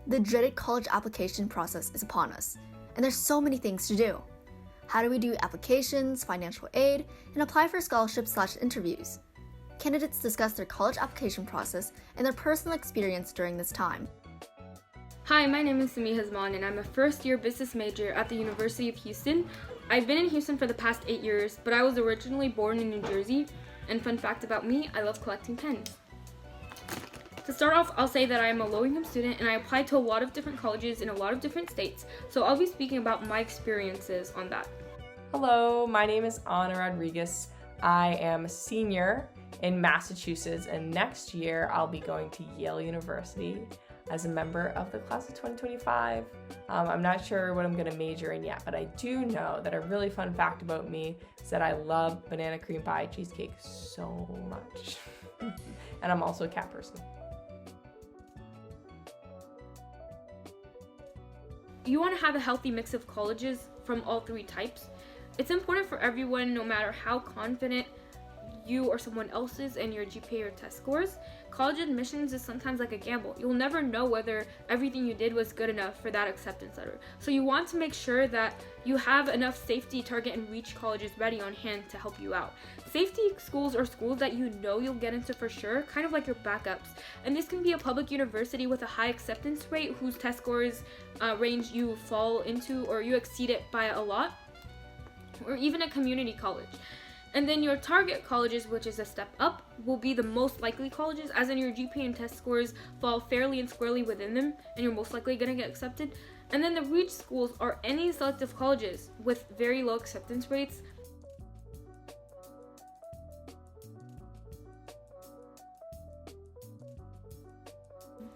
The dreaded college application process is upon us, and there's so many things to do. How do we do applications, financial aid, and apply for scholarships/interviews? Candidates discuss their college application process and their personal experience during this time. Hi, my name is Sami Hazman, and I'm a first-year business major at the University of Houston. I've been in Houston for the past 8 years, but I was originally born in New Jersey. And fun fact about me, I love collecting pens. To start off, I'll say that I am a low-income student and I applied to a lot of different colleges in a lot of different states, so I'll be speaking about my experiences on that. Hello, my name is Ana Rodriguez. I am a senior in Massachusetts, and next year I'll be going to Yale University as a member of the class of 2025. I'm not sure what I'm going to major in yet, but I do know that a really fun fact about me is that I love banana cream pie cheesecake so much. And I'm also a cat person. You want to have a healthy mix of colleges from all three types. It's important for everyone, no matter how confident you or someone else is in your GPA or test scores. College admissions is sometimes like a gamble. You'll never know whether everything you did was good enough for that acceptance letter. So you want to make sure that you have enough safety, target, and reach colleges ready on hand to help you out. Safety schools are schools that you know you'll get into for sure, kind of like your backups. And this can be a public university with a high acceptance rate whose test scores range you fall into or you exceed it by a lot, or even a community college. And then your target colleges, which is a step up, will be the most likely colleges, as in your GPA and test scores fall fairly and squarely within them, and you're most likely going to get accepted. And then the reach schools are any selective colleges with very low acceptance rates.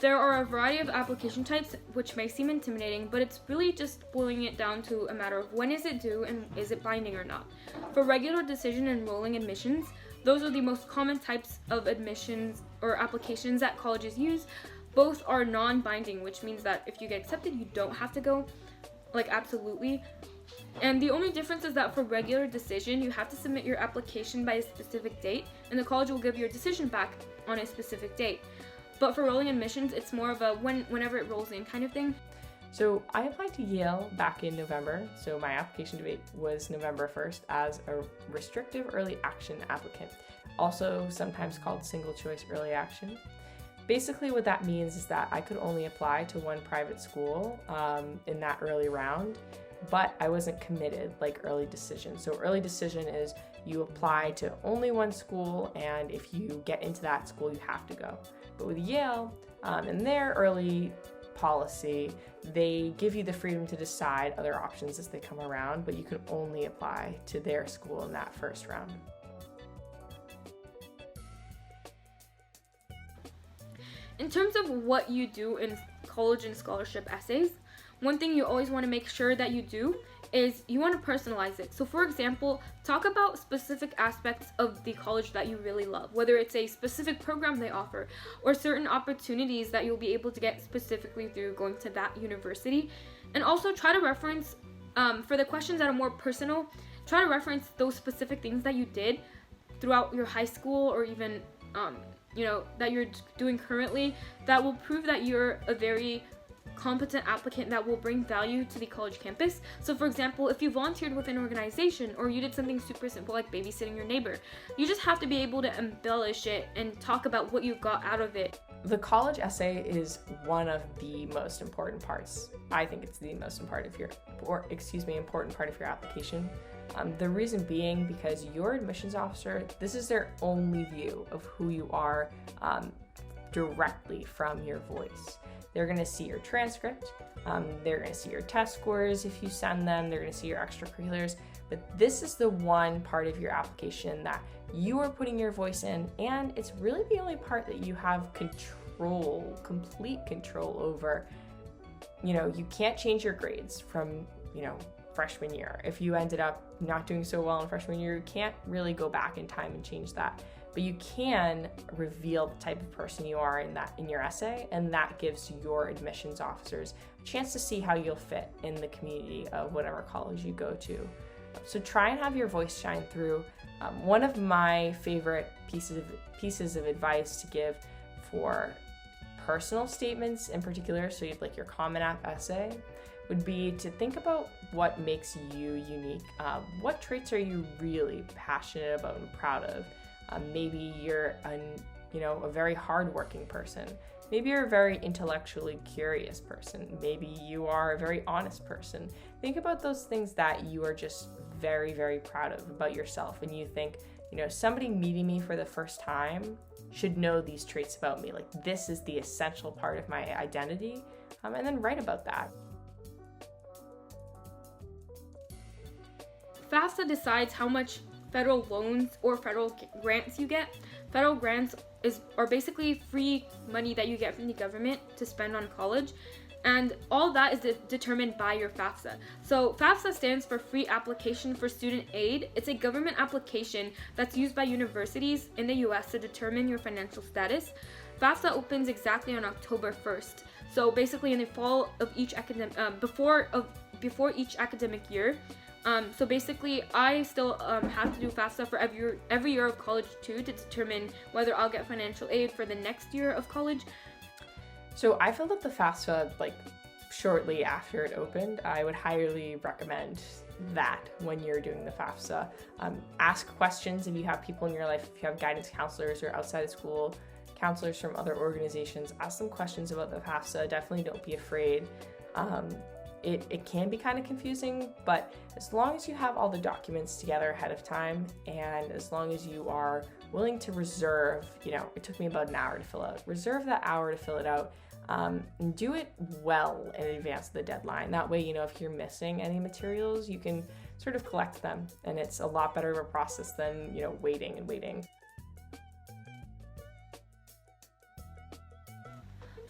There are a variety of application types which may seem intimidating, but it's really just boiling it down to a matter of when is it due and is it binding or not. For regular decision and rolling admissions, those are the most common types of admissions or applications that colleges use. Both are non-binding, which means that if you get accepted, you don't have to go, like absolutely. And the only difference is that for regular decision, you have to submit your application by a specific date, and the college will give your decision back on a specific date. But for rolling admissions, it's more of a whenever it rolls in kind of thing. So I applied to Yale back in November, so my application date was November 1st as a restrictive early action applicant, also sometimes called single choice early action. Basically what that means is that I could only apply to one private school in that early round, but I wasn't committed like early decision. So early decision is you apply to only one school, and if you get into that school, you have to go. But with Yale, in their early policy, they give you the freedom to decide other options as they come around, but you can only apply to their school in that first round. In terms of what you do in college and scholarship essays, one thing you always want to make sure that you do is you want to personalize it. So for example, talk about specific aspects of the college that you really love, whether it's a specific program they offer or certain opportunities that you'll be able to get specifically through going to that university. And also try to reference, for the questions that are more personal, try to reference those specific things that you did throughout your high school or even, that you're doing currently that will prove that you're a very competent applicant that will bring value to the college campus. So for example, if you volunteered with an organization or you did something super simple like babysitting your neighbor, you just have to be able to embellish it and talk about what you got out of it. The college essay is one of the most important parts. I think it's the most important part of your application. The reason being because your admissions officer, this is their only view of who you are directly from your voice. They're going to see your transcript, they're going to see your test scores if you send them, they're going to see your extracurriculars, but this is the one part of your application that you are putting your voice in, and it's really the only part that you have complete control over. You can't change your grades from, freshman year. If you ended up not doing so well in freshman year, you can't really go back in time and change that. But you can reveal the type of person you are in your essay, and that gives your admissions officers a chance to see how you'll fit in the community of whatever college you go to. So try and have your voice shine through. One of my favorite pieces of advice to give for personal statements in particular, so you'd like your Common App essay, would be to think about what makes you unique. What traits are you really passionate about and proud of? Maybe you're a very hardworking person. Maybe you're a very intellectually curious person. Maybe you are a very honest person. Think about those things that you are just very, very proud of about yourself. And you think, somebody meeting me for the first time should know these traits about me. Like, this is the essential part of my identity. And then write about that. FAFSA decides how much federal loans or federal grants you get. Federal grants are basically free money that you get from the government to spend on college, and all that is determined by your FAFSA. So FAFSA stands for Free Application for Student Aid. It's a government application that's used by universities in the US to determine your financial status. FAFSA opens exactly on October 1st. So basically in the fall of each before each academic year. So basically, I still have to do FAFSA for every year of college too, to determine whether I'll get financial aid for the next year of college. So I filled out the FAFSA shortly after it opened. I would highly recommend that when you're doing the FAFSA. Ask questions if you have people in your life, if you have guidance counselors or outside of school counselors from other organizations. Ask them questions about the FAFSA. Definitely don't be afraid. It can be kind of confusing, but as long as you have all the documents together ahead of time, and as long as you are willing to reserve, it took me about an hour to fill out, reserve that hour to fill it out, and do it well in advance of the deadline. That way, if you're missing any materials, you can sort of collect them, and it's a lot better of a process than, waiting and waiting.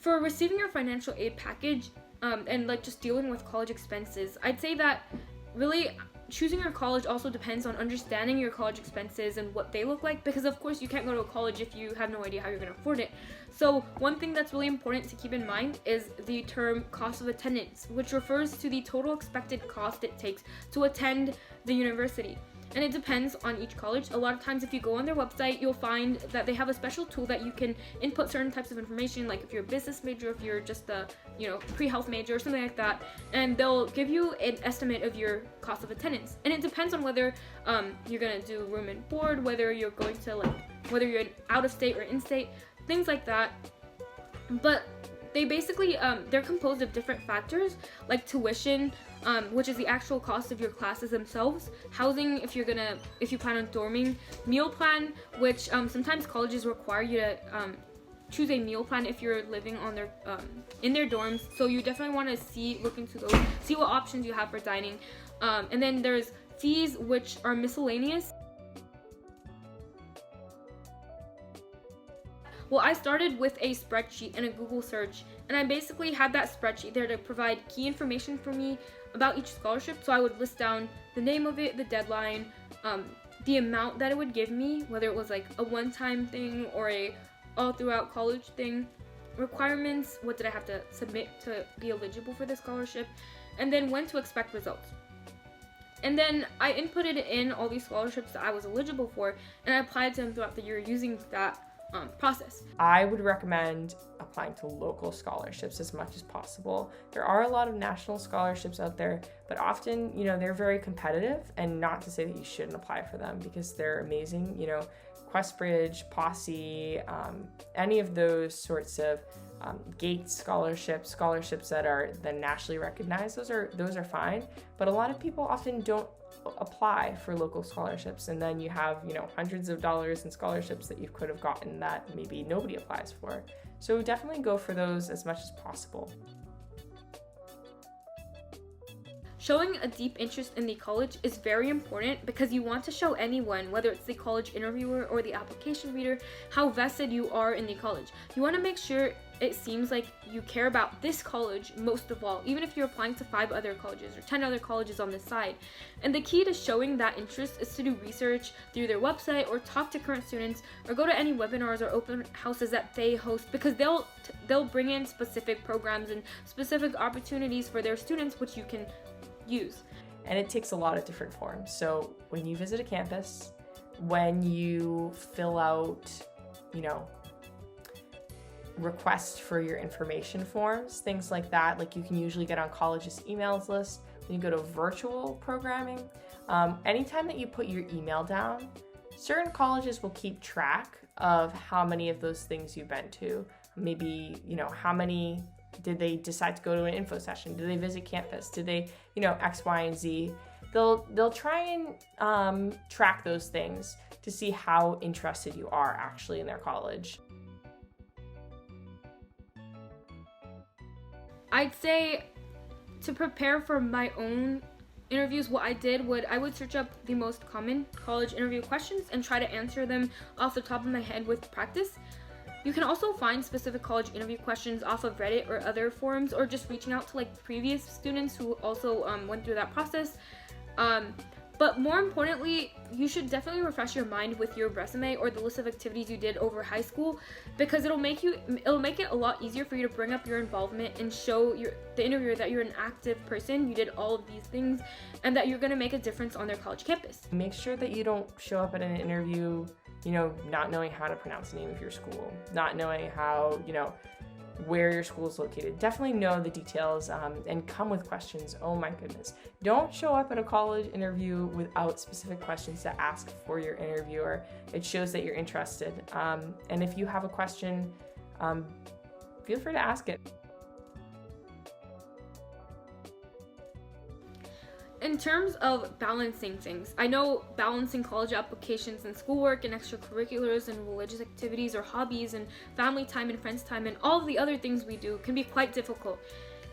For receiving your financial aid package, and just dealing with college expenses, I'd say that really choosing your college also depends on understanding your college expenses and what they look like, because of course you can't go to a college if you have no idea how you're going to afford it. So one thing that's really important to keep in mind is the term cost of attendance, which refers to the total expected cost it takes to attend the university. And it depends on each college. A lot of times if you go on their website, you'll find that they have a special tool that you can input certain types of information, like if you're a business major, if you're just a pre-health major or something like that, and they'll give you an estimate of your cost of attendance. And it depends on whether you're gonna do room and board, whether you're going to whether you're out of state or in state, things like that. But they basically they're composed of different factors, like tuition, which is the actual cost of your classes themselves, housing if you plan on dorming, meal plan, which sometimes colleges require you to choose a meal plan if you're living on their in their dorms. So you definitely want to look into those, see what options you have for dining, and then there's fees, which are miscellaneous. Well, I started with a spreadsheet and a Google search, and I basically had that spreadsheet there to provide key information for me about each scholarship. So I would list down the name of it, the deadline, the amount that it would give me, whether it was like a one-time thing or a all throughout college thing, requirements, what did I have to submit to be eligible for the scholarship, and then when to expect results. And then I inputted in all these scholarships that I was eligible for, and I applied to them throughout the year using that process. I would recommend applying to local scholarships as much as possible. There are a lot of national scholarships out there, but often, they're very competitive, and not to say that you shouldn't apply for them, because they're amazing. Questbridge, Posse, any of those sorts of Gates scholarships that are then nationally recognized, those are fine. But a lot of people often don't apply for local scholarships, and then you have hundreds of dollars in scholarships that you could have gotten that maybe nobody applies for. So definitely go for those as much as possible. Showing a deep interest in the college is very important, because you want to show anyone, whether it's the college interviewer or the application reader, how vested you are in the college. You want to make sure it seems like you care about this college most of all, even if you're applying to 5 other colleges or 10 other colleges on the side. And the key to showing that interest is to do research through their website, or talk to current students, or go to any webinars or open houses that they host, because they'll bring in specific programs and specific opportunities for their students, which you can use. And it takes a lot of different forms. So when you visit a campus, when you fill out, request for your information forms, things like that. Like you can usually get on colleges' emails list when you go to virtual programming. Anytime that you put your email down, certain colleges will keep track of how many of those things you've been to. Maybe, how many did they decide to go to an info session? Did they visit campus? Did they, X, Y, and Z? They'll try and track those things to see how interested you are actually in their college. I'd say to prepare for my own interviews, what I would search up the most common college interview questions and try to answer them off the top of my head with practice. You can also find specific college interview questions off of Reddit or other forums, or just reaching out to previous students who also went through that process. But more importantly, you should definitely refresh your mind with your resume or the list of activities you did over high school, because it'll make it a lot easier for you to bring up your involvement and show the interviewer that you're an active person, you did all of these things, and that you're going to make a difference on their college campus. Make sure that you don't show up at an interview, not knowing how to pronounce the name of your school, not knowing how, where your school is located. Definitely know the details and come with questions. Oh my goodness. Don't show up at a college interview without specific questions to ask for your interviewer. It shows that you're interested. And if you have a question, feel free to ask it. In terms of balancing things, I know balancing college applications and schoolwork and extracurriculars and religious activities or hobbies and family time and friends time and all of the other things we do can be quite difficult.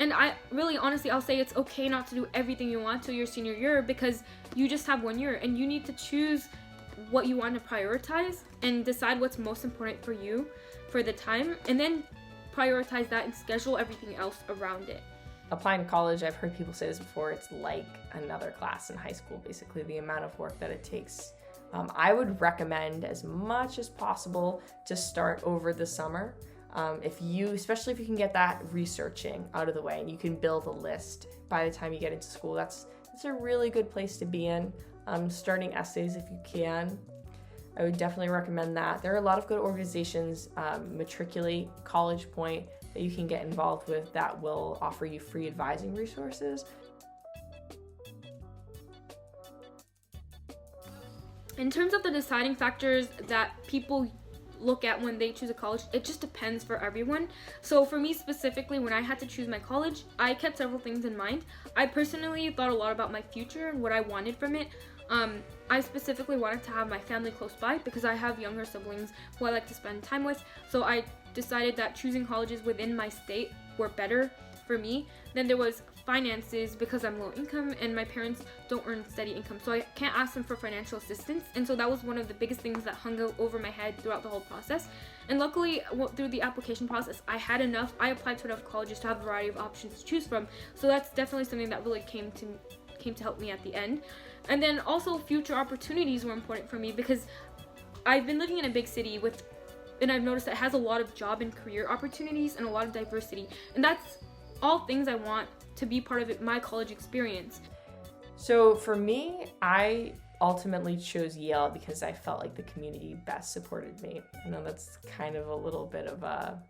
And I'll say it's okay not to do everything you want till your senior year, because you just have 1 year and you need to choose what you want to prioritize and decide what's most important for you for the time, and then prioritize that and schedule everything else around it. Applying to college, I've heard people say this before, it's like another class in high school, basically, the amount of work that it takes. I would recommend as much as possible to start over the summer. Especially if you can get that researching out of the way and you can build a list by the time you get into school, that's a really good place to be in. Starting essays if you can. I would definitely recommend that. There are a lot of good organizations, Matriculate, College Point, that you can get involved with that will offer you free advising resources. In terms of the deciding factors that people look at when they choose a college, it just depends for everyone. So for me specifically, when I had to choose my college, I kept several things in mind. I personally thought a lot about my future and what I wanted from it. I specifically wanted to have my family close by because I have younger siblings who I like to spend time with. So I decided that choosing colleges within my state were better for me. Then there was finances, because I'm low income and my parents don't earn steady income, so I can't ask them for financial assistance. And so that was one of the biggest things that hung over my head throughout the whole process. And luckily, through the application process, I applied to enough colleges to have a variety of options to choose from. So that's definitely something that really came to help me at the end. And then also future opportunities were important for me, because I've been living in a big city and I've noticed that it has a lot of job and career opportunities and a lot of diversity. And that's all things I want to be part of my college experience. So for me, I ultimately chose Yale because I felt like the community best supported me. I know that's kind of a little bit of a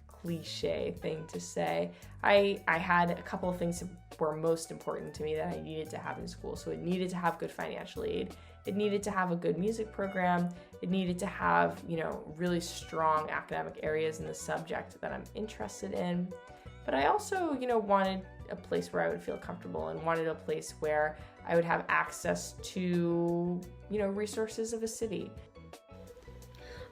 cliche thing to say. I had a couple of things that were most important to me that I needed to have in school. So it needed to have good financial aid. It needed to have a good music program. It needed to have, really strong academic areas in the subject that I'm interested in. But I also, wanted a place where I would feel comfortable and wanted a place where I would have access to, resources of a city.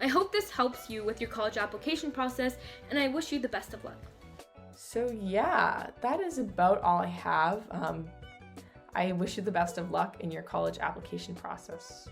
I hope this helps you with your college application process, and I wish you the best of luck. So yeah, that is about all I have. I wish you the best of luck in your college application process.